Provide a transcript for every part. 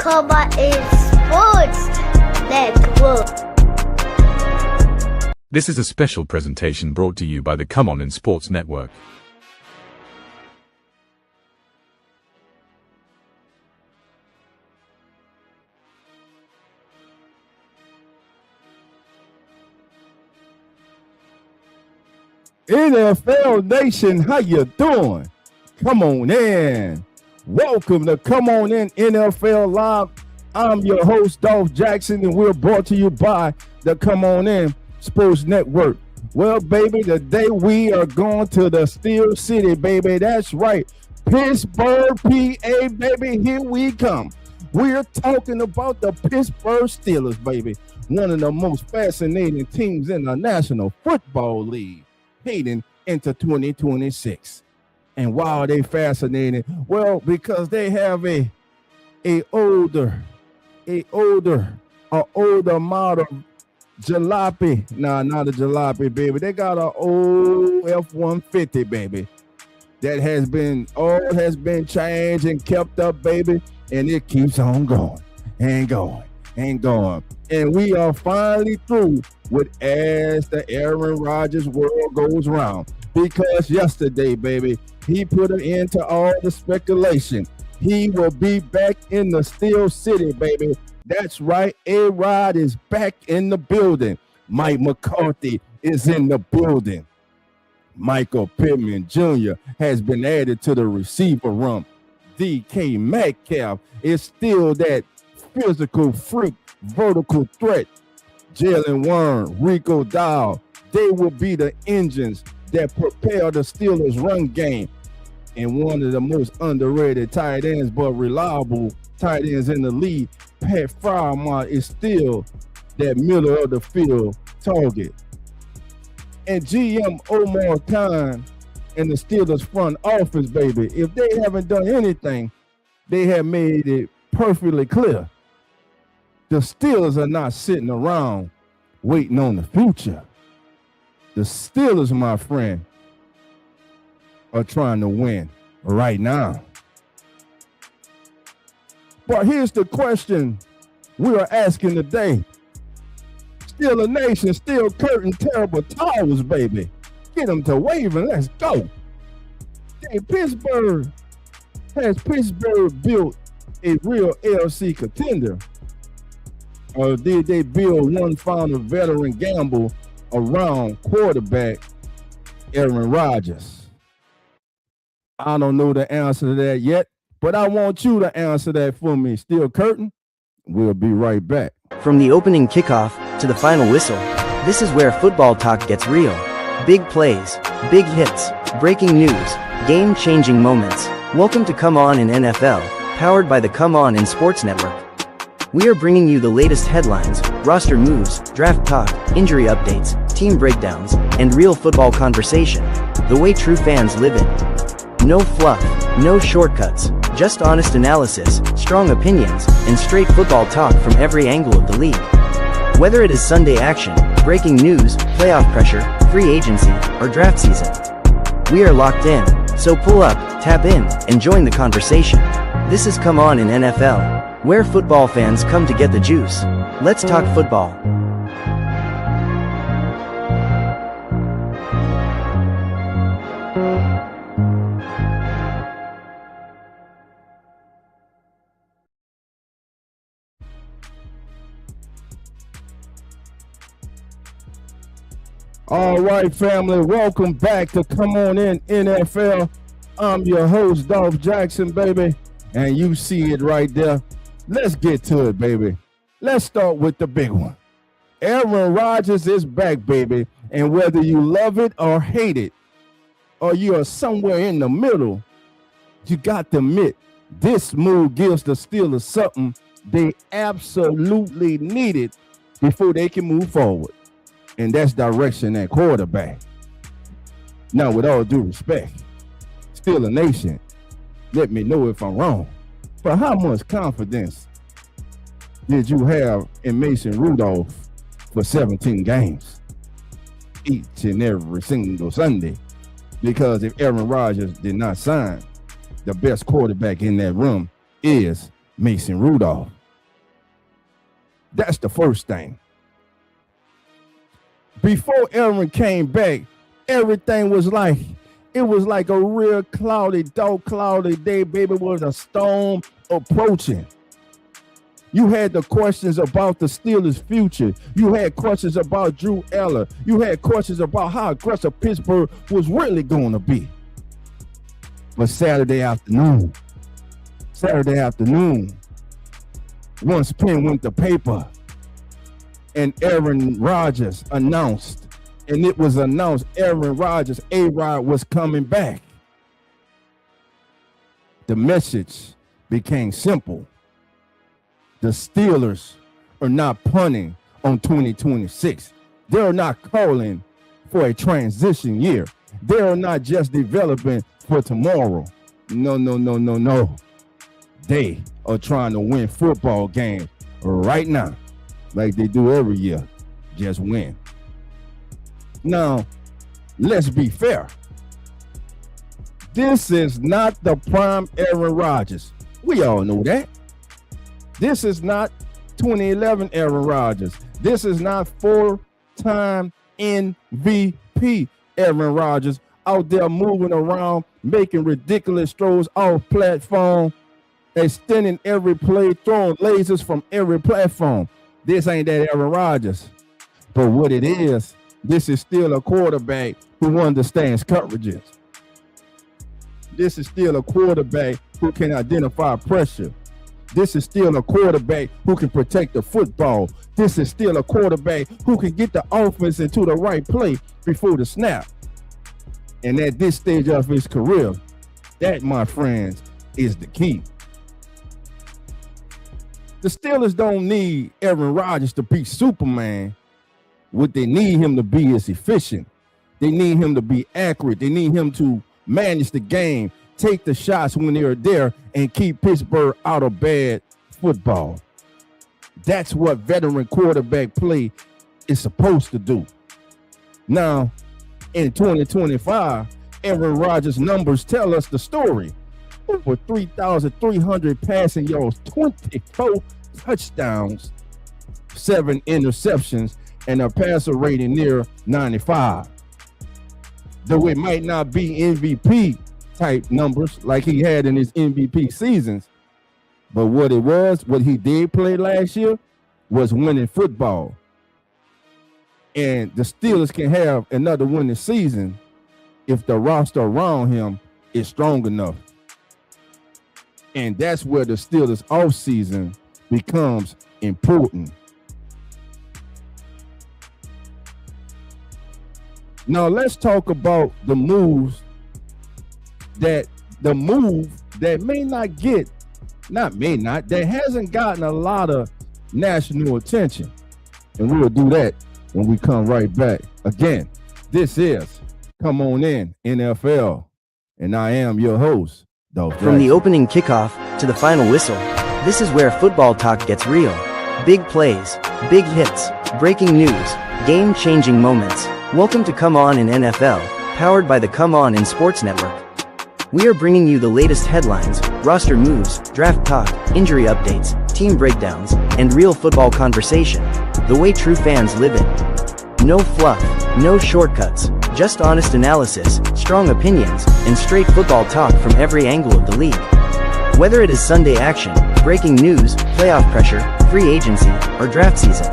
Come On In Sports Network. This is a special presentation brought to you by the Come On In Sports Network. NFL Nation, how you doing? Come on in. Welcome to Come On In NFL Live. I'm your host, Dolph Jackson, and we're brought to you by the Come On In Sports Network. Well, baby, today we are going to the Steel City, baby. That's right. Pittsburgh, PA, baby. Here we come. We're talking about the Pittsburgh Steelers, baby. One of the most fascinating teams in the National Football League, heading into 2026. And why are they fascinating? Well, because they have a older model jalopy. Nah, not a jalopy, baby. They got an old F-150, baby. That has been changed and kept up, baby. And it keeps on going and going and going. And we are finally through with as the Aaron Rodgers world goes round. Because yesterday, baby, he put an end to all the speculation. He will be back in the Steel City, baby. That's right. A-Rod is back in the building. Mike McCarthy is in the building. Michael Pittman Jr. has been added to the receiver room. DK Metcalf is still that physical freak, vertical threat. Jaylen, Rico Dow, they will be the engines that propel the Steelers' run game. And one of the most underrated tight ends, but reliable tight ends in the league, Pat Freiermuth, is still that middle of the field target. And GM Omar Khan and the Steelers front office, baby, if they haven't done anything, they have made it perfectly clear. The Steelers are not sitting around waiting on the future. The Steelers, my friend, are trying to win right now. But here's the question we are asking today. Steeler Nation, Steel Curtain, Terrible Towers, baby. Get them to waving. Let's go. Hey, Pittsburgh built a real AFC contender? Or did they build one final veteran gamble around quarterback Aaron Rodgers? I don't know the answer to that yet, but I want you to answer that for me. Steel Curtain, we'll be right back. From the opening kickoff to the final whistle, this is where football talk gets real. Big plays, big hits, breaking news, game-changing moments. Welcome to Come On In NFL, powered by the Come On In Sports Network. We are bringing you the latest headlines, roster moves, draft talk, injury updates, team breakdowns, and real football conversation, the way true fans live it. No fluff, no shortcuts, just honest analysis, strong opinions, and straight football talk from every angle of the league. Whether it is Sunday action, breaking news, playoff pressure, free agency, or draft season, we are locked in, so pull up, tap in, and join the conversation. This is Come On In NFL, where football fans come to get the juice. Let's talk football. All right, family, welcome back to Come On In NFL. I'm your host, Dolph Jackson, baby, and you see it right there. Let's get to it, baby. Let's start with the big one. Aaron Rodgers is back, baby, and whether you love it or hate it, or you are somewhere in the middle, you got to admit, this move gives the Steelers something they absolutely needed before they can move forward. And that's direction at quarterback. Now, with all due respect, Steeler Nation, let me know if I'm wrong. But how much confidence did you have in Mason Rudolph for 17 games? Each and every single Sunday. Because if Aaron Rodgers did not sign, the best quarterback in that room is Mason Rudolph. That's the first thing. Before Aaron came back, everything was like, it was like a real cloudy, dark, cloudy day, baby. It was a storm approaching. You had the questions about the Steelers' future. You had questions about Drew Eller. You had questions about how aggressive Pittsburgh was really going to be. But Saturday afternoon, once pen went to paper and Aaron Rodgers announced, and it was announced Aaron Rodgers, A-Rod, was coming back. The message became simple. The Steelers are not punting on 2026. They're not calling for a transition year. They are not just developing for tomorrow. No. They are trying to win football games right now, like they do every year. Just win. Now, let's be fair. This is not the prime Aaron Rodgers. We all know that. This is not 2011 Aaron Rodgers. This is not four-time MVP Aaron Rodgers out there moving around, making ridiculous throws off platform, extending every play, throwing lasers from every platform. This ain't that Aaron Rodgers. But what it is, this is still a quarterback who understands coverages. This is still a quarterback who can identify pressure. This is still a quarterback who can protect the football. This is still a quarterback who can get the offense into the right play before the snap. And at this stage of his career, that, my friends, is the key. The Steelers don't need Aaron Rodgers to be Superman. What they need him to be is efficient. They need him to be accurate. They need him to manage the game, take the shots when they're there, and keep Pittsburgh out of bad football. That's what veteran quarterback play is supposed to do. Now, in 2025, Aaron Rodgers' numbers tell us the story. Over 3,300 passing yards, 24 touchdowns, 7 interceptions, and a passer rating near 95. Though it might not be MVP type numbers like he had in his MVP seasons, but what he did play last year was winning football. And the Steelers can have another winning season if the roster around him is strong enough. And that's where the Steelers offseason becomes important. Now let's talk about the move that that hasn't gotten a lot of national attention. And we'll do that when we come right back. Again, this is Come On In NFL, and I am your host, Dolph. From the opening kickoff to the final whistle, this is where football talk gets real. Big plays, big hits, breaking news, game-changing moments. Welcome to Come On In NFL, powered by the Come On In Sports Network. We are bringing you the latest headlines, roster moves, draft talk, injury updates, team breakdowns, and real football conversation, the way true fans live it. No fluff, no shortcuts, just honest analysis, strong opinions, and straight football talk from every angle of the league. Whether it is Sunday action, breaking news, playoff pressure, free agency, or draft season,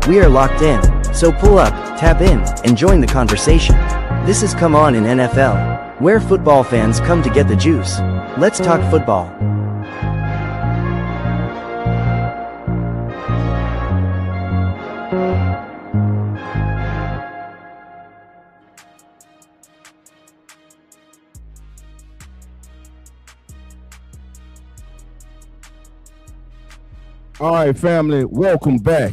we are locked in, so pull up, tap in, and join the conversation. This is Come On In NFL, where football fans come to get the juice. Let's talk football. All right, family, welcome back.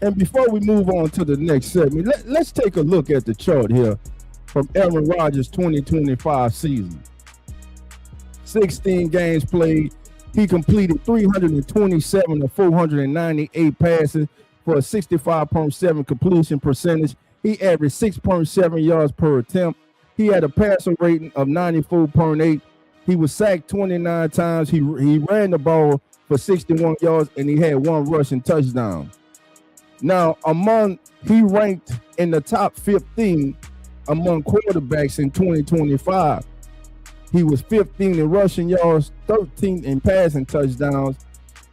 And before we move on to the next segment, let's take a look at the chart here from Aaron Rodgers' 2025 season. 16 games played. He completed 327 of 498 passes for a 65.7 completion percentage. He averaged 6.7 yards per attempt. He had a passer rating of 94.8. He was sacked 29 times. He ran the ball for 61 yards, and he had 1 rushing touchdown. Now, he ranked in the top 15 among quarterbacks in 2025. He was 15 in rushing yards, 13 in passing touchdowns,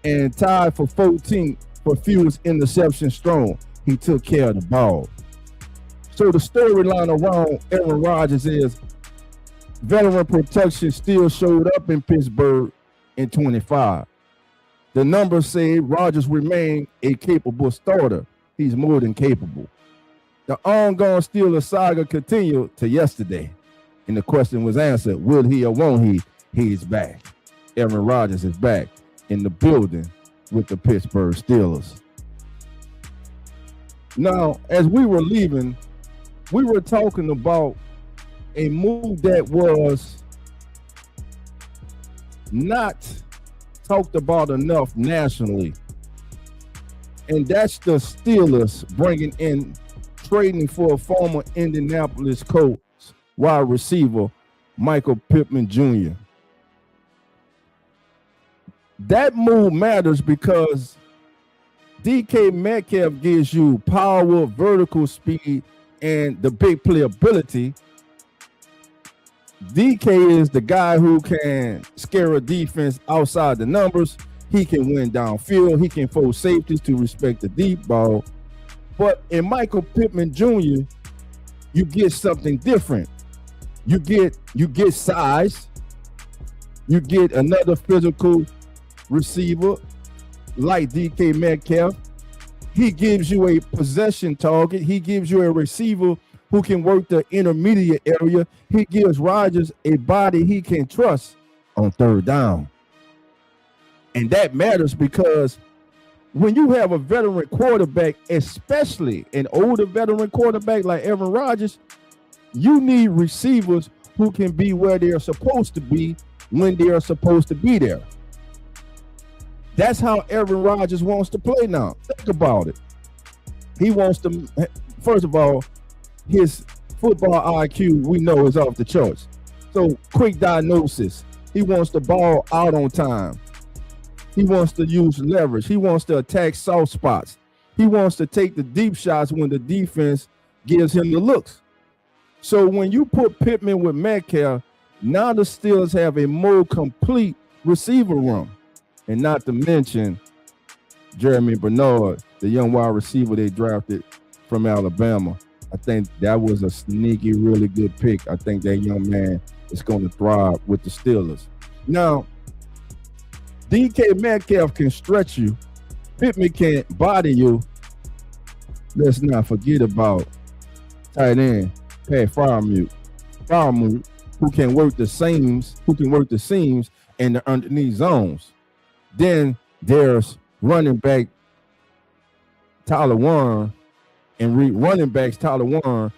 and tied for 14th for fewest interceptions thrown. He took care of the ball. So the storyline around Aaron Rodgers is veteran protection still showed up in Pittsburgh in 25. The numbers say Rodgers remained a capable starter. He's more than capable. The ongoing Steelers saga continued to yesterday, and the question was answered: will he or won't he? He's back. Aaron Rodgers is back in the building with the Pittsburgh Steelers. Now, as we were leaving, we were talking about a move that was not talked about enough nationally, and that's the Steelers trading for a former Indianapolis Colts wide receiver, Michael Pittman Jr. That move matters because DK Metcalf gives you power, vertical speed, and the big playability. DK is the guy who can scare a defense outside the numbers. He can win downfield. He can force safeties to respect the deep ball. But in Michael Pittman Jr., you get something different. You get size. You get another physical receiver like DK Metcalf. He gives you a possession target. He gives you a receiver who can work the intermediate area. He gives Rodgers a body he can trust on third down. And that matters because when you have a veteran quarterback, especially an older veteran quarterback like Aaron Rodgers, you need receivers who can be where they're supposed to be when they're supposed to be there. That's how Aaron Rodgers wants to play now. Think about it. He wants to, first of all, his football IQ, we know, is off the charts. So quick diagnosis. He wants the ball out on time. He wants to use leverage. He wants to attack soft spots. He wants to take the deep shots when the defense gives him the looks. So when you put Pittman with Metcalf, now the Steelers have a more complete receiver room. And not to mention Jeremy Bernard, the young wide receiver they drafted from Alabama. I think that was a sneaky, really good pick. I think that young man is going to thrive with the Steelers. Now, DK Metcalf can stretch you. Pittman can body you. Let's not forget about tight end Pat Freiermuth, who can work the seams, and the underneath zones. Then there's running back Tyler Warren and running backs Tyler Warren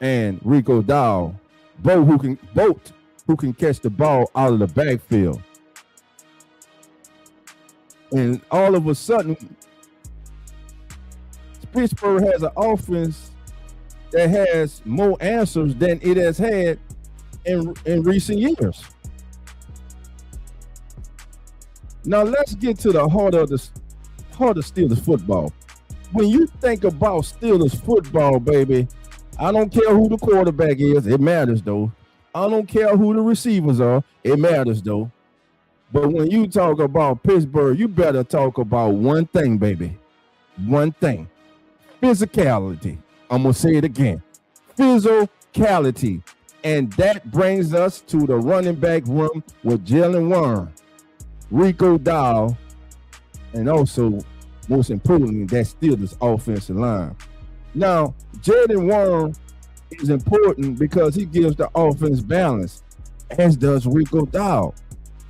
and Rico Dowell, both who can catch the ball out of the backfield. And all of a sudden, Pittsburgh has an offense that has more answers than it has had in recent years. Now let's get to the heart of Steelers football. When you think about Steelers football, baby, I don't care who the quarterback is, it matters though. I don't care who the receivers are, it matters though. But when you talk about Pittsburgh, you better talk about one thing, baby. One thing. Physicality. I'm going to say it again. Physicality. And that brings us to the running back room with Jaylen Warren, Rico Dowell, and also, most importantly, that Steelers offensive line. Now, Jaylen Warren is important because he gives the offense balance, as does Rico Dowell.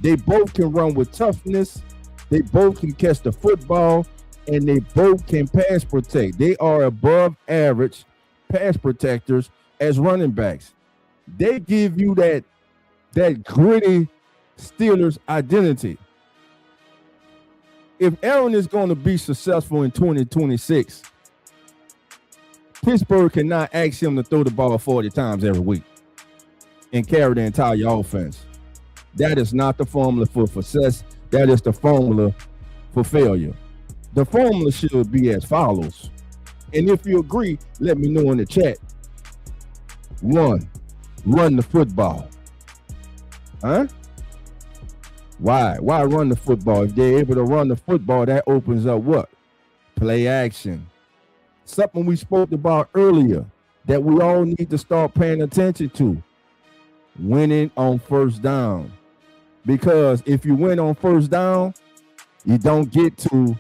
They both can run with toughness. They both can catch the football, and they both can pass protect. They are above average pass protectors as running backs. They give you that gritty Steelers identity. If Aaron is going to be successful in 2026, Pittsburgh cannot ask him to throw the ball 40 times every week and carry the entire offense. That is not the formula for success. That is the formula for failure. The formula should be as follows. And if you agree, let me know in the chat. 1, run the football. Huh? Why? Why run the football? If they're able to run the football, that opens up what? Play action. Something we spoke about earlier that we all need to start paying attention to. Winning on first down. Because if you win on first down, you don't get to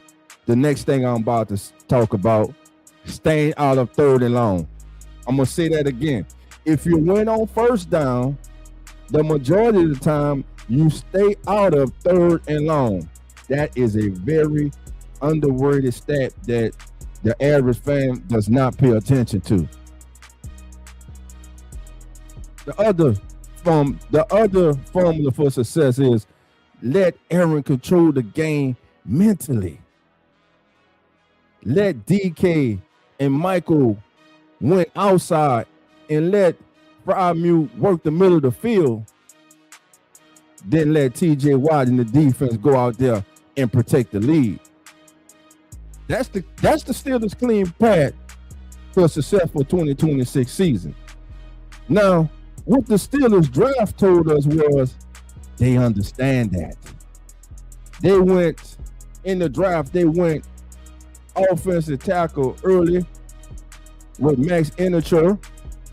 the next thing I'm about to talk about, staying out of 3rd and long. I'm going to say that again. If you win on first down, the majority of the time, you stay out of 3rd and long. That is a very underrated stat that the average fan does not pay attention to. The other formula for success is let Aaron control the game mentally. Let DK and Michael went outside and let Freiermuth work the middle of the field. Then let TJ Watt and the defense go out there and protect the lead. That's the Steelers' clean path for a successful 2026 season. Now, what the Steelers draft told us was they understand that. They went in the draft, they went offensive tackle early with Max Inercher.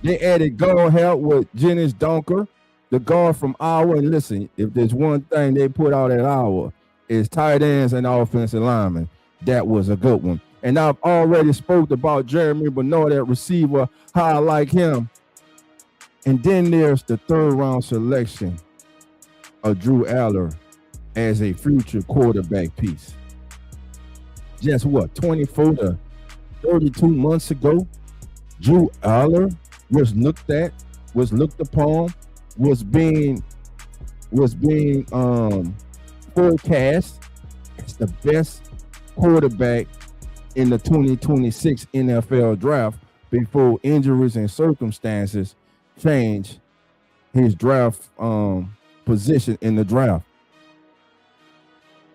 They added guard help with Jennings Donker, the guard from Iowa. And listen, if there's one thing they put out at Iowa, is tight ends and offensive linemen. That was a good one. And I've already spoke about Jeremy Bernard, that receiver, how I like him. And then there's the 3rd round selection of Drew Aller as a future quarterback piece. Just what, 24 to 32 months ago, Drew Aller was looked upon, was being forecast as the best quarterback in the 2026 NFL draft before injuries and circumstances change his draft position in the draft.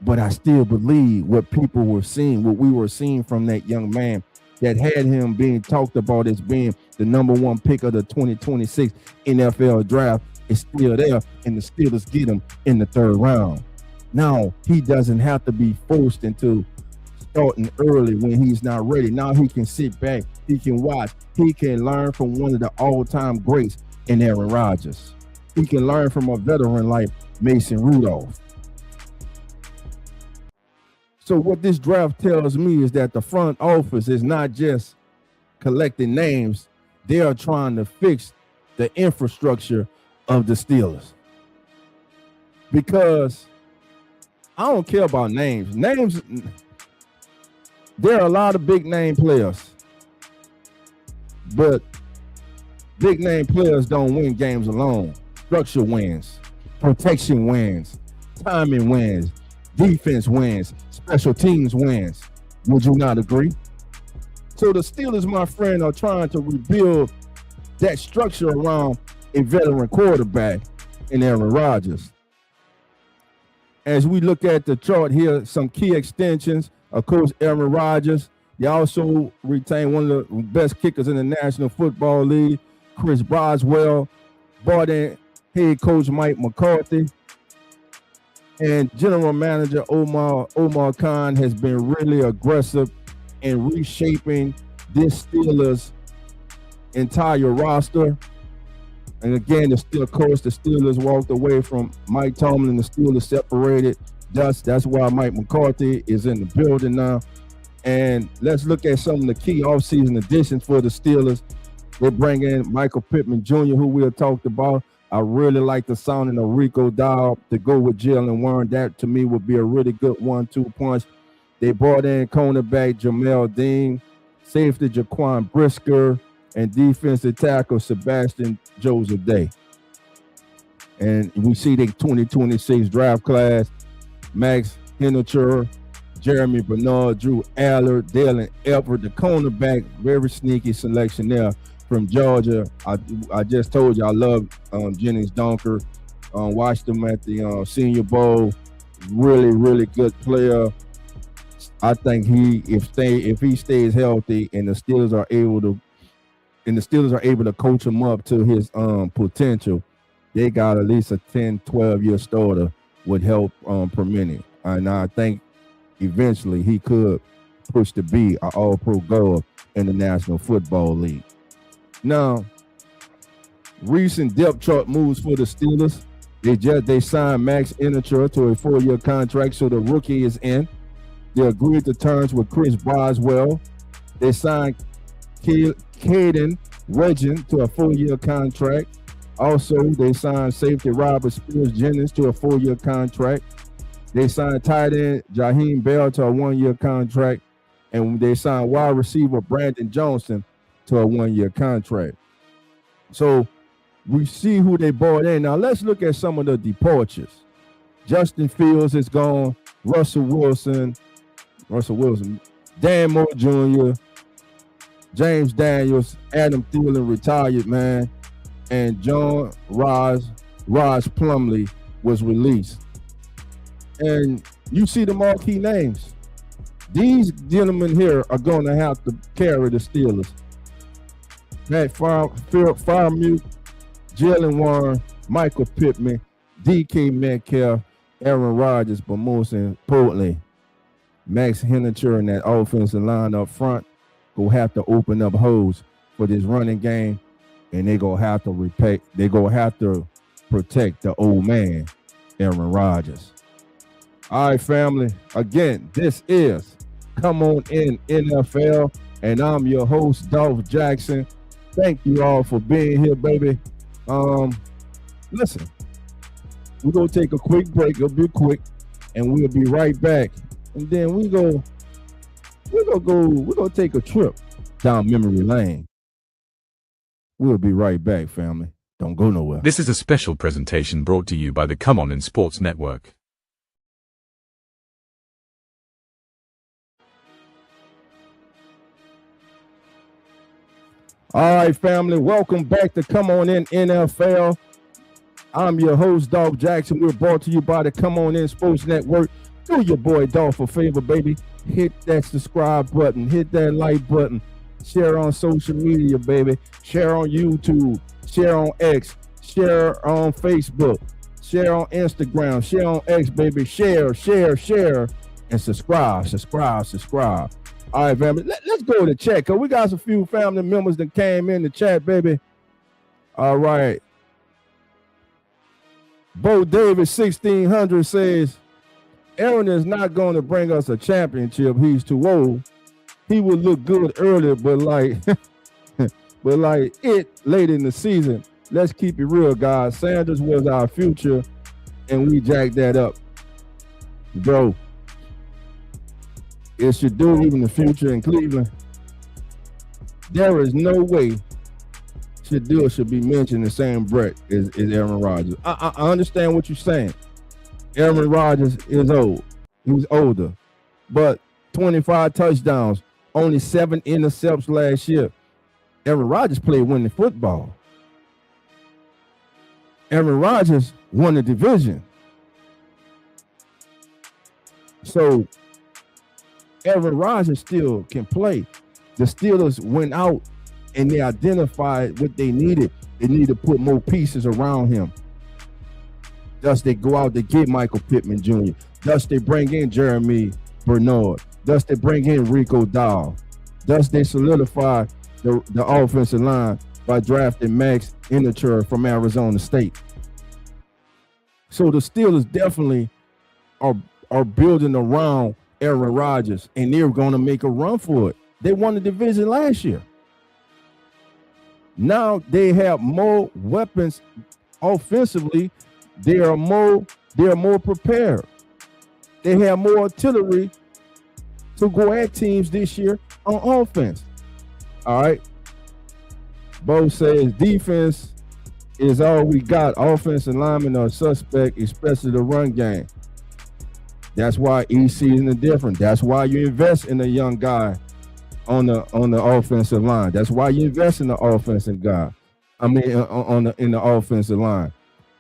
But I still believe what people were seeing, what we were seeing from that young man that had him being talked about as being the number 1 pick of the 2026 NFL draft is still there, and the Steelers get him in the 3rd round. Now, he doesn't have to be forced into starting early when he's not ready. Now he can sit back, he can watch, he can learn from one of the all-time greats in Aaron Rodgers. He can learn from a veteran like Mason Rudolph. So what this draft tells me is that the front office is not just collecting names, they are trying to fix the infrastructure of the Steelers. Because I don't care about names. There are a lot of big name players, but big name players don't win games alone. Structure wins, protection wins, timing wins, defense wins, special teams wins. Would you not agree? So the Steelers, my friend, are trying to rebuild that structure around a veteran quarterback in Aaron Rodgers. As we look at the chart here, some key extensions. Of course, Aaron Rodgers. They also retain one of the best kickers in the National Football League, Chris Boswell. Brought in head coach Mike McCarthy. And general manager Omar Khan has been really aggressive in reshaping this Steelers entire roster. And again, the Steelers walked away from Mike Tomlin. The Steelers separated. That's why Mike McCarthy is in the building now. And let's look at some of the key offseason additions for the Steelers. They bring in Michael Pittman Jr., who we have talked about. I really like the sounding of Rico Dow to go with Jaylen Warren. That, to me, would be a really good 1-2 punch. They brought in cornerback Jamel Dean, safety Jaquan Brisker, and defensive tackle Sebastian Joseph Day. And we see the 2026 draft class, Max Inercher, Jeremy Bernard, Drew Aller, Dalen Everett, the cornerback, very sneaky selection there from Georgia. I just told you I love Jennings Donker. Watched him at the Senior Bowl. really, really good player. I think if he stays healthy and the Steelers are able to coach him up to his potential, they got at least a 10, 12-year starter would help per minute. And I think eventually he could push to be an all-pro guard in the National Football League. Now, recent depth chart moves for the Steelers. They signed Max Inicher to a 4-year contract, so the rookie is in. They agreed to terms with Chris Boswell. They signed Caden Regin to a 4-year contract. Also, they signed safety Robert Spears-Jennings to a 4-year contract. They signed tight end Jaheim Bell to a 1-year contract. And they signed wide receiver Brandon Johnson to a 1-year contract. So we see who they brought in. Now let's look at some of the departures. Justin Fields is gone. Russell Wilson, Dan Moore Jr., James Daniels, Adam Thielen retired, man, and Raj Plumlee was released. And you see the marquee names. These gentlemen here are going to have to carry the Steelers. That Freiermuth, Jaylen Warren, Michael Pittman, DK Metcalf, Aaron Rodgers, but most importantly, Max Inicher and that offensive line up front will have to open up holes for this running game, and they're gonna have to protect the old man, Aaron Rodgers. All right, family. Again, this is Come On In NFL, and I'm your host, Dolph Jackson. Thank you all for being here, baby. Listen, we're gonna take a quick break. It'll be quick, and we'll be right back. And then we're gonna take a trip down memory lane. We'll be right back, family. Don't go nowhere. This is a special presentation brought to you by the Come On In Sports Network. All right, family, welcome back to Come On In NFL. I'm your host, Dolph Jackson. We're brought to you by the Come On In Sports Network. Do your boy Dolph a favor, baby. Hit that subscribe button. Hit that like button. Share on social media, baby. Share on YouTube. Share on X. Share on Facebook. Share on Instagram. Share on X, baby. Share, and subscribe. All right, family. Let's go to chat, because we got a few family members that came in the chat, baby. All right. Bo Davis 1600 says, Aaron is not going to bring us a championship. He's too old. He would look good earlier, but like late in the season. Let's keep it real, guys. Sanders was our future, and we jacked that up. Bro, it should do even the future in Cleveland. There is no way Shadil should be mentioned in the same breath as Aaron Rodgers. I understand what you're saying. Aaron Rodgers is old. He's older. But 25 touchdowns, only 7 intercepts last year. Aaron Rodgers played winning football. Aaron Rodgers won the division. So Aaron Rodgers still can play. The Steelers went out and they identified what they needed. They need to put more pieces around him. Thus, they go out to get Michael Pittman Jr. Thus, they bring in Jeremy Bernard. Thus, they bring in Rico Dahl. Thus, they solidify the offensive line by drafting Max Inicher from Arizona State. So the Steelers definitely are building around Aaron Rodgers, and they're going to make a run for it. They won the division last year. Now they have more weapons offensively. They are more prepared. They have more artillery to go at teams this year on offense. All right. Bo says defense is all we got. Offensive linemen are suspect, especially the run game. That's why each season is different. That's why you invest in a young guy on the offensive line. That's why you invest in the offensive guy. In the offensive line.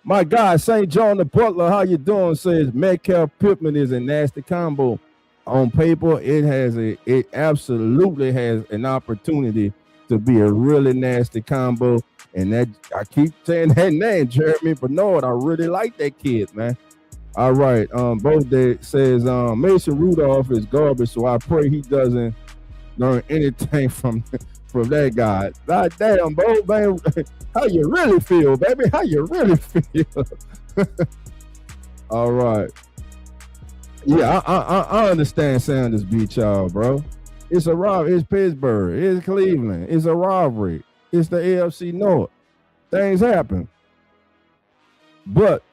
My guy, St. John the Butler, how you doing? Says Metcalf Pittman is a nasty combo. On paper, it absolutely has an opportunity to be a really nasty combo. And that I keep saying that name, Jeremy Bernard. I really like that kid, man. All right. Both day says Mason Rudolph is garbage, so I pray he doesn't learn anything from that guy. God damn, Bo, man. How you really feel, baby? How you really feel? All right. Yeah, I understand Sanders beat y'all, bro. It's a rivalry. It's Pittsburgh. It's Cleveland. It's a rivalry. It's the AFC North. Things happen. But,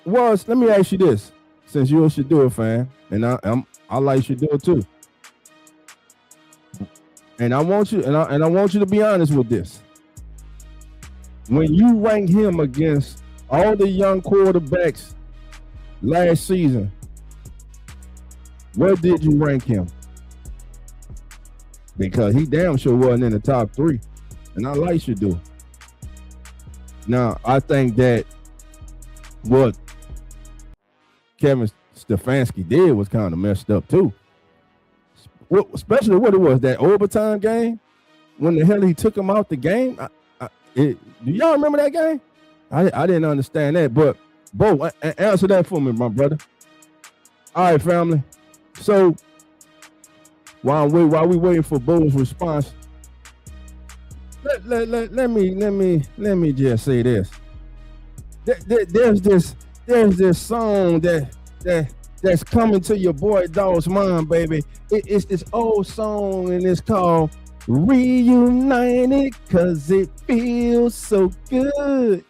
let me ask you this, since you should do it, fan, and I like you to do it too. And I want you, and I want you to be honest with this. When you rank him against all the young quarterbacks last season, where did you rank him? Because he damn sure wasn't in the top 3. And I like you do. Now, I think that what Kevin Stefanski did was kind of messed up too. Especially what it was, that overtime game, when the hell he took him out the game. Do y'all remember that game? I didn't understand that, but Bo, answer that for me, my brother. All right, family. So while we waiting for Bo's response, let me just say this. There's this song that's coming to your boy Dog's mind, baby. It's this old song, and it's called Reunited, 'cause it feels so good.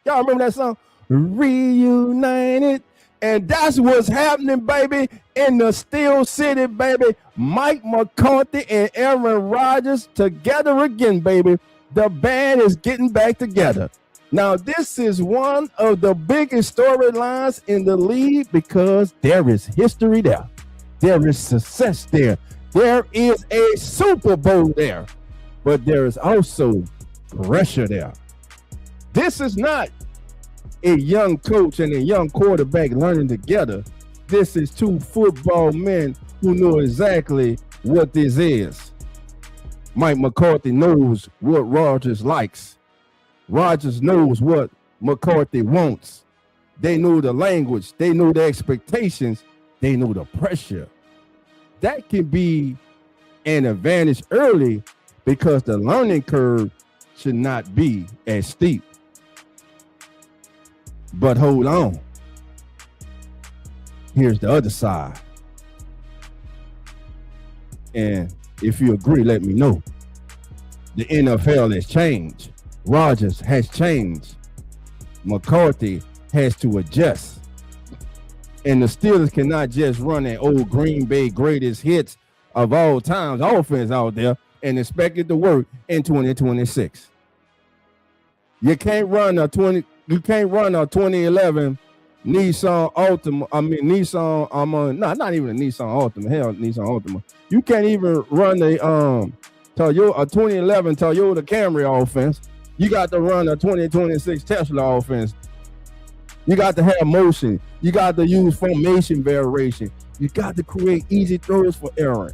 Y'all remember that song? Reunited. And that's what's happening, baby, in the Steel City, baby. Mike McCarthy and Aaron Rodgers together again, baby. The band is getting back together. Now, this is one of the biggest storylines in the league because there is history there. There is success there. There is a Super Bowl there. But there is also pressure there. This is not a young coach and a young quarterback learning together. This is two football men who know exactly what this is. Mike McCarthy knows what Rodgers likes. Rodgers knows what McCarthy wants. They know the language. They know the expectations. They know the pressure. That can be an advantage early because the learning curve should not be as steep. But hold on. Here's the other side. And if you agree, let me know. The NFL has changed. Rodgers has changed. McCarthy has to adjust. And the Steelers cannot just run an old Green Bay greatest hits of all times offense out there and expect it to work in 2026. You can't run a 2011 Nissan Altima. Not even a Nissan Altima. Hell, Nissan Altima. You can't even run a 2011 Toyota Camry offense. You got to run a 2026 Tesla offense. You got to have motion. You got to use formation variation. You got to create easy throws for Aaron,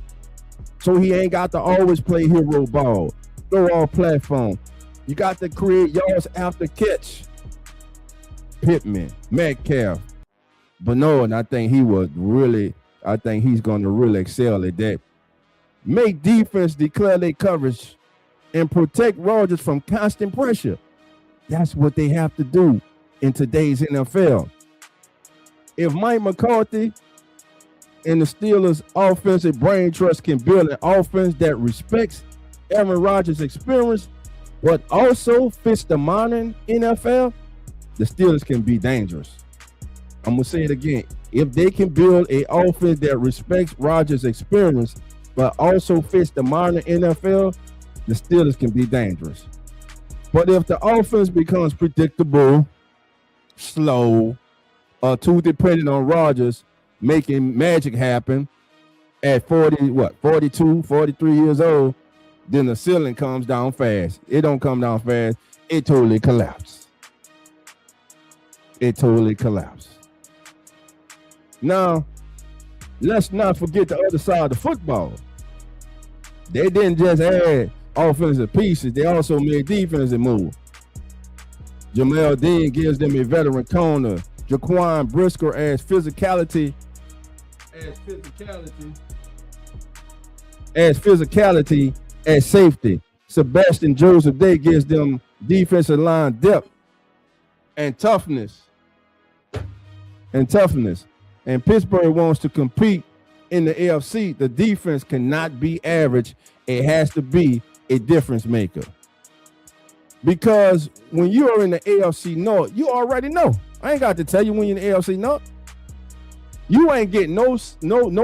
so he ain't got to always play hero ball, throw off platform. You got to create yards after catch. Pittman, Metcalf, Bernard, I think he's going to really excel at that. Make defense declare their coverage and protect Rodgers from constant pressure. That's what they have to do in today's NFL. If Mike McCarthy and the Steelers' offensive brain trust can build an offense that respects Aaron Rodgers' experience, but also fits the modern NFL, the Steelers can be dangerous. I'm going to say it again. If they can build an offense that respects Rodgers' experience, but also fits the modern NFL, the Steelers can be dangerous. But if the offense becomes predictable, slow, or too dependent on Rodgers making magic happen at 42, 43 years old, then the ceiling comes down fast. It don't come down fast. it totally collapsed. It totally collapsed. Now, let's not forget the other side of the football. They didn't just add offensive pieces, they also made defensive moves. Jamel Dean gives them a veteran corner. Jaquan Brisker adds physicality. As safety. Sebastian Joseph Day gives them defensive line depth and toughness. And Pittsburgh wants to compete in the AFC. The defense cannot be average. It has to be a difference maker. Because when you are in the AFC North, you already know. I ain't got to tell you when you're in the AFC North. You ain't getting no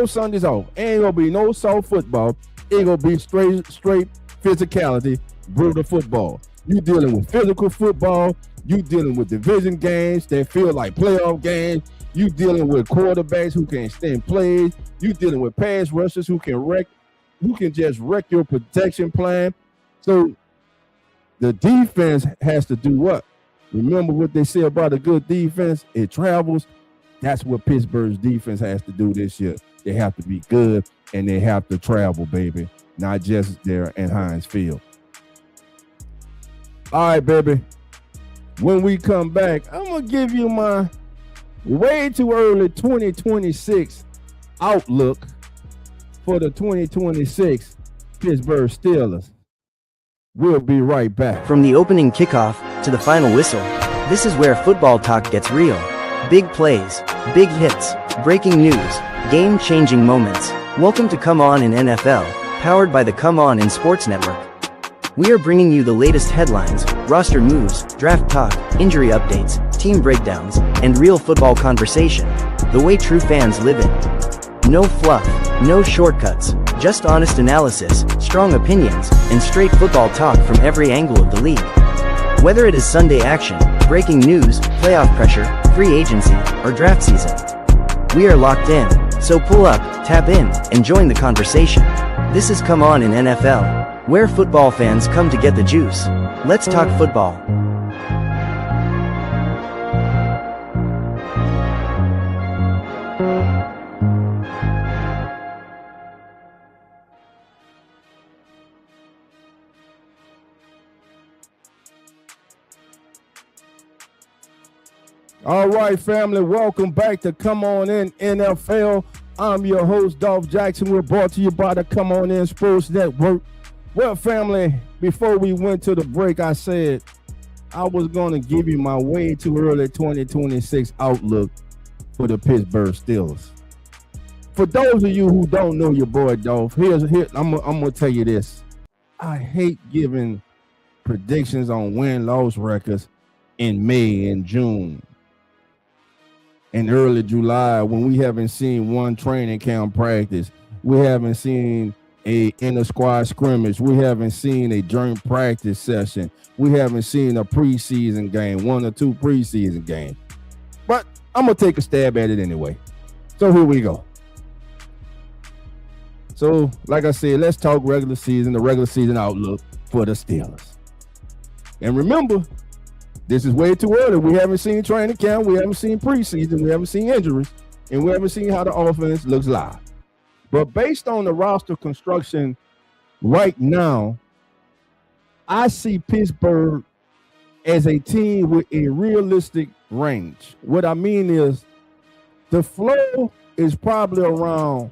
Sundays off. Ain't gonna be no soft football. Ain't gonna be straight physicality, brutal football. You dealing with physical football. You dealing with division games that feel like playoff games. You dealing with quarterbacks who can extend plays. You dealing with pass rushers who can just wreck your protection plan. So the defense has to do what? Remember what they say about a good defense? It travels. That's what Pittsburgh's defense has to do this year. They have to be good and they have to travel, baby. Not just there in Heinz Field. All right, baby. When we come back, I'm going to give you my way too early 2026 outlook for the 2026 Pittsburgh Steelers. We'll be right back. From the opening kickoff to the final whistle, this is where football talk gets real. Big plays, big hits, breaking news, game-changing moments. Welcome to Come On in NFL, powered by the Come On in Sports Network. We are bringing you the latest headlines, roster moves, draft talk, injury updates, team breakdowns, and real football conversation, the way true fans live it. No fluff, no shortcuts, just honest analysis, strong opinions, and straight football talk from every angle of the league. Whether it is Sunday action, breaking news, playoff pressure, free agency, or draft season, we are locked in, so pull up, tap in, and join the conversation. This is Come On in NFL, where football fans come to get the juice. Let's talk football. All right, family, welcome back to Come On In NFL. I'm your host, Dolph Jackson. We're brought to you by the Come On In Sports Network. Well, family, before we went to the break, I said I was going to give you my way too early 2026 outlook for the Pittsburgh Steelers. For those of you who don't know your boy Dolph, I'm going to tell you this. I hate giving predictions on win-loss records in May and June. In early July, when we haven't seen one training camp practice, we haven't seen a inter-squad scrimmage, we haven't seen a joint practice session, we haven't seen a preseason game, 1 or 2 preseason games. But I'm gonna take a stab at it anyway. So here we go. So, like I said, let's talk the regular season outlook for the Steelers. And remember, this is way too early. We haven't seen training camp. We haven't seen preseason. We haven't seen injuries. And we haven't seen how the offense looks live. But based on the roster construction right now, I see Pittsburgh as a team with a realistic range. What I mean is the flow is probably around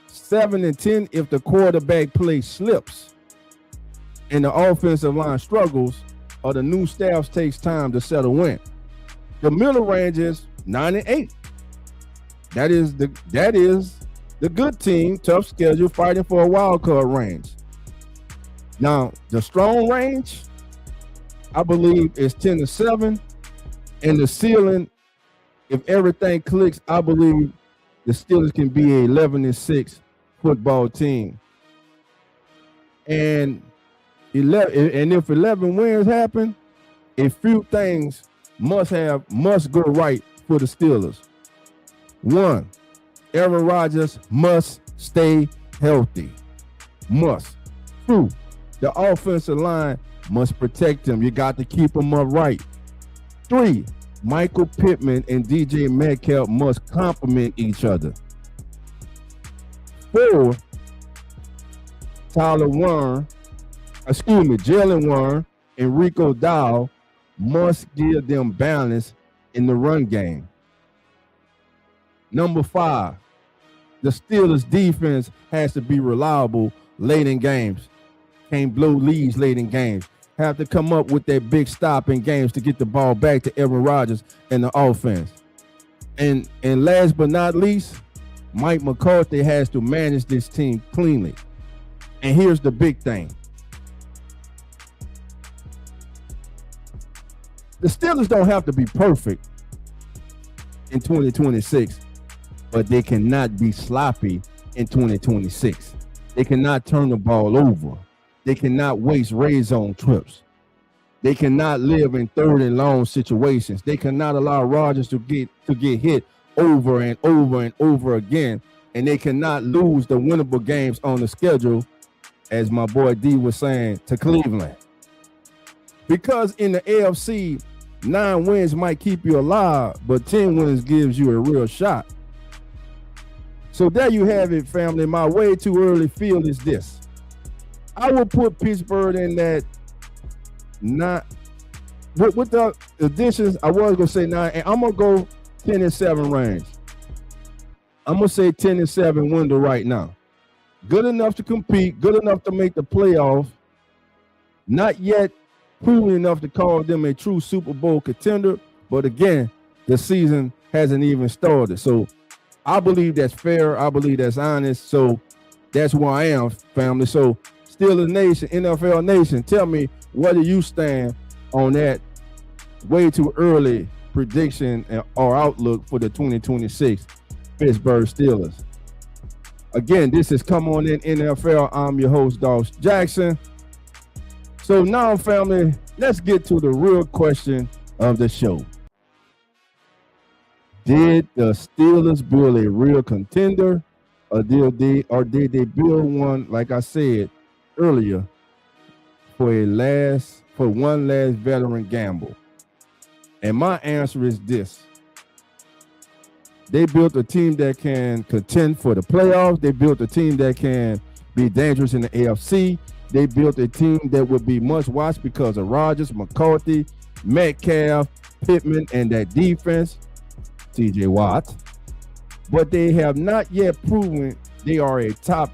7-10 if the quarterback play slips and the offensive line struggles, or the new staff takes time to settle in. The middle range is 9-8. That is the good team, tough schedule, fighting for a wild card range. Now, the strong range, I believe, is 10-7, and the ceiling, if everything clicks, I believe the Steelers can be a 11-6 football team. And if 11 wins happen, a few things must go right for the Steelers. 1, Aaron Rodgers must stay healthy. Must. 2, the offensive line must protect him. You got to keep him upright. 3, Michael Pittman and DK Metcalf must complement each other. 4, Jaylen Warren and Rico Dow must give them balance in the run game. Number 5, the Steelers defense has to be reliable late in games. Can't blow leads late in games. Have to come up with that big stop in games to get the ball back to Aaron Rodgers and the offense. And last but not least, Mike McCarthy has to manage this team cleanly. And here's the big thing. The Steelers don't have to be perfect in 2026, but they cannot be sloppy in 2026. They cannot turn the ball over. They cannot waste red zone trips. They cannot live in 3rd and long situations. They cannot allow Rodgers to get hit over and over and over again. And they cannot lose the winnable games on the schedule, as my boy D was saying, to Cleveland. Because in the AFC, 9 wins might keep you alive, but 10 wins gives you a real shot. So there you have it, family. My way too early feel is this. I will put Pittsburgh in that not with the additions. I was gonna say 9, and I'm gonna go 10-7 range. I'm gonna say 10-7 window right now. Good enough to compete, good enough to make the playoff. Not yet proven enough to call them a true Super Bowl contender, but again, the season hasn't even started. So I believe that's fair. I believe that's honest. So that's where I am, family. So Steelers Nation, NFL Nation, tell me where do you stand on that way too early prediction or outlook for the 2026 Pittsburgh Steelers. Again, this is Come On In NFL. I'm your host, Doss Jackson. So now, family, let's get to the real question of the show. Did the Steelers build a real contender, or did they build one, like I said earlier, for one last veteran gamble? And my answer is this. They built a team that can contend for the playoffs. They built a team that can be dangerous in the AFC. They built a team that would be must watch because of Rodgers-McCarthy, Metcalf, Pittman, and that defense, TJ Watt. But they have not yet proven they are a top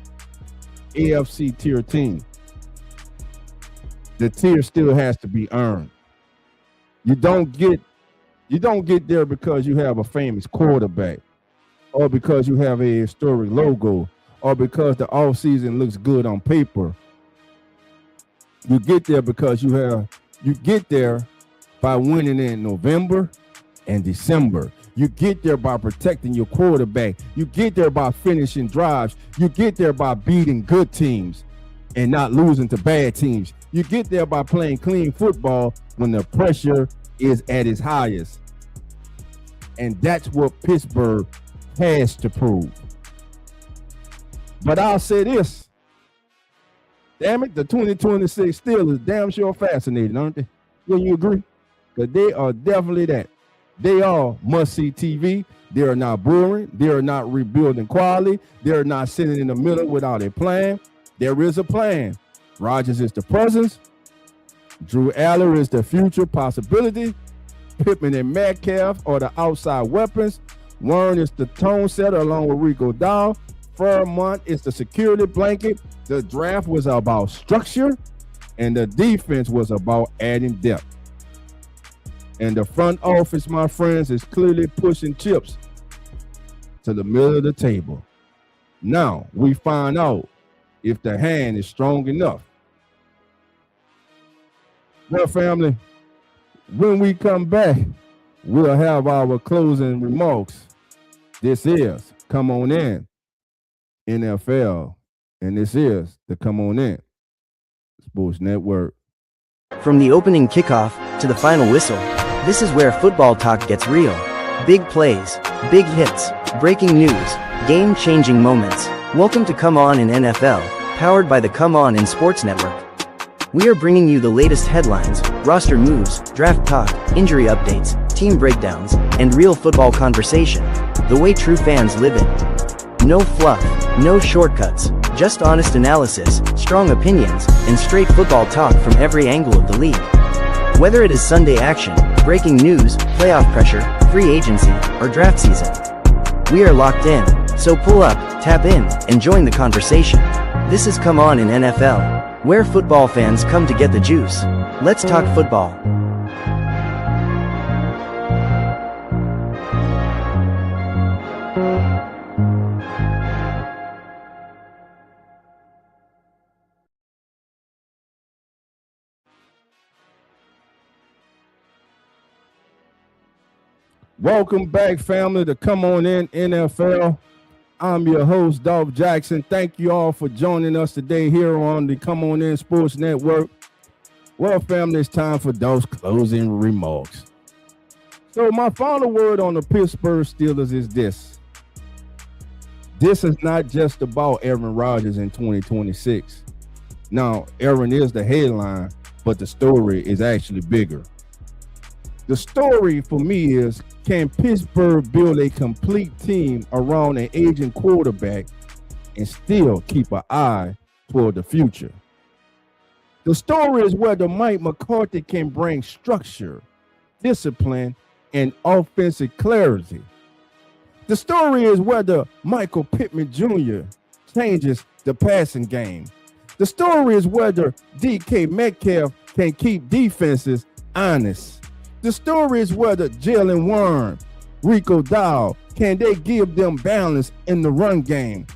AFC tier team. The tier still has to be earned. You don't get there because you have a famous quarterback, or because you have a historic logo, or because the offseason looks good on paper. You get there because you get there by winning in November and December. You get there by protecting your quarterback. You get there by finishing drives. You get there by beating good teams and not losing to bad teams. You get there by playing clean football when the pressure is at its highest. And that's what Pittsburgh has to prove. But I'll say this. Damn it, the 2026 Steelers damn sure fascinating, aren't they? Wouldn't you agree? Because they are definitely that. They are must-see TV. They are not boring. They are not rebuilding quality. They are not sitting in the middle without a plan. There is a plan. Rodgers is the presence. Drew Aller is the future possibility. Pittman and Metcalf are the outside weapons. Warren is the tone setter along with Rico Dow. Freiermuth is the security blanket. The draft was about structure, and the defense was about adding depth. And the front office, my friends, is clearly pushing chips to the middle of the table. Now we find out if the hand is strong enough. Well, family, when we come back, we'll have our closing remarks. This is Come On In NFL, and this is the Come On In Sports Network. From the opening kickoff to the final whistle, this is where football talk gets real. Big plays, big hits, breaking news, game-changing moments. Welcome to Come On in NFL, powered by the Come On in Sports Network. We are bringing you the latest headlines, roster moves, draft talk, injury updates, team breakdowns, and real football conversation, the way true fans live it. No fluff, no shortcuts, just honest analysis, strong opinions, and straight football talk from every angle of the league. Whether it is Sunday action, breaking news, playoff pressure, free agency, or draft season, we are locked in, so pull up, tap in, and join the conversation. This is Come On in NFL, where football fans come to get the juice. Let's talk football. Welcome back, family, to Come On In NFL. I'm your host, Dolph Jackson. Thank you all for joining us today here on the Come On In Sports Network. Well, family, it's time for those closing remarks. So my final word on the Pittsburgh Steelers is this. This is not just about Aaron Rodgers in 2026. Now, Aaron is the headline, but the story is actually bigger. The story for me is, can Pittsburgh build a complete team around an aging quarterback and still keep an eye toward the future? The story is whether Mike McCarthy can bring structure, discipline, and offensive clarity. The story is whether Michael Pittman Jr. changes the passing game. The story is whether DK Metcalf can keep defenses honest. The story is whether Jaylen, Rico Dow, can they give them balance in the run game.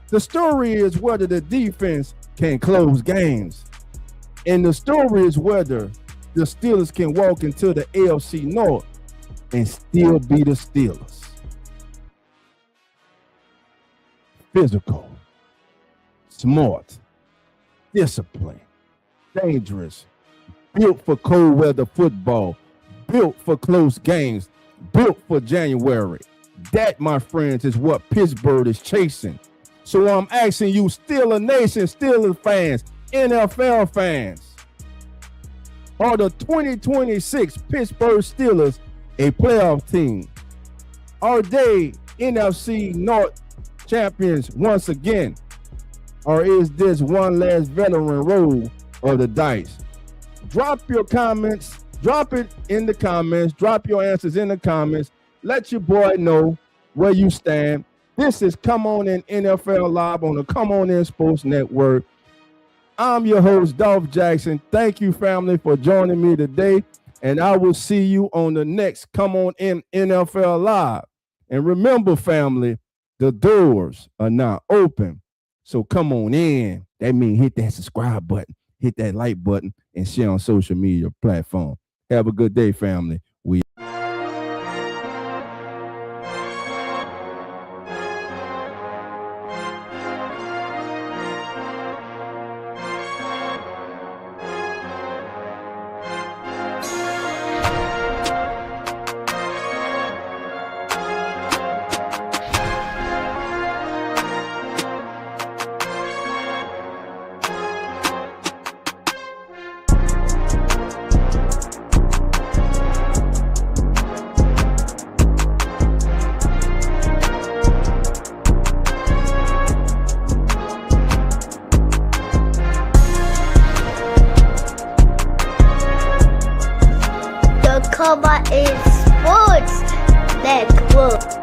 The story is whether the defense can close games. And the story is whether the Steelers can walk into the AFC North and still be the Steelers. Physical, smart, disciplined, dangerous, built for cold weather football, built for close games, built for January. That, my friends, is what Pittsburgh is chasing. So I'm asking you, Steeler Nation, Steelers fans, NFL fans, are the 2026 Pittsburgh Steelers a playoff team? Are they NFC North champions once again? Or is this one last veteran roll of the dice? Drop your comments. Drop it in the comments. Drop your answers in the comments. Let your boy know where you stand. This is Come On In NFL Live on the Come On In Sports Network. I'm your host, Dolph Jackson. Thank you, family, for joining me today. And I will see you on the next Come On In NFL Live. And remember, family, the doors are now open. So come on in. That means hit that subscribe button, hit that like button, and share on social media platform. Have a good day, family. We Come On In Sports Network.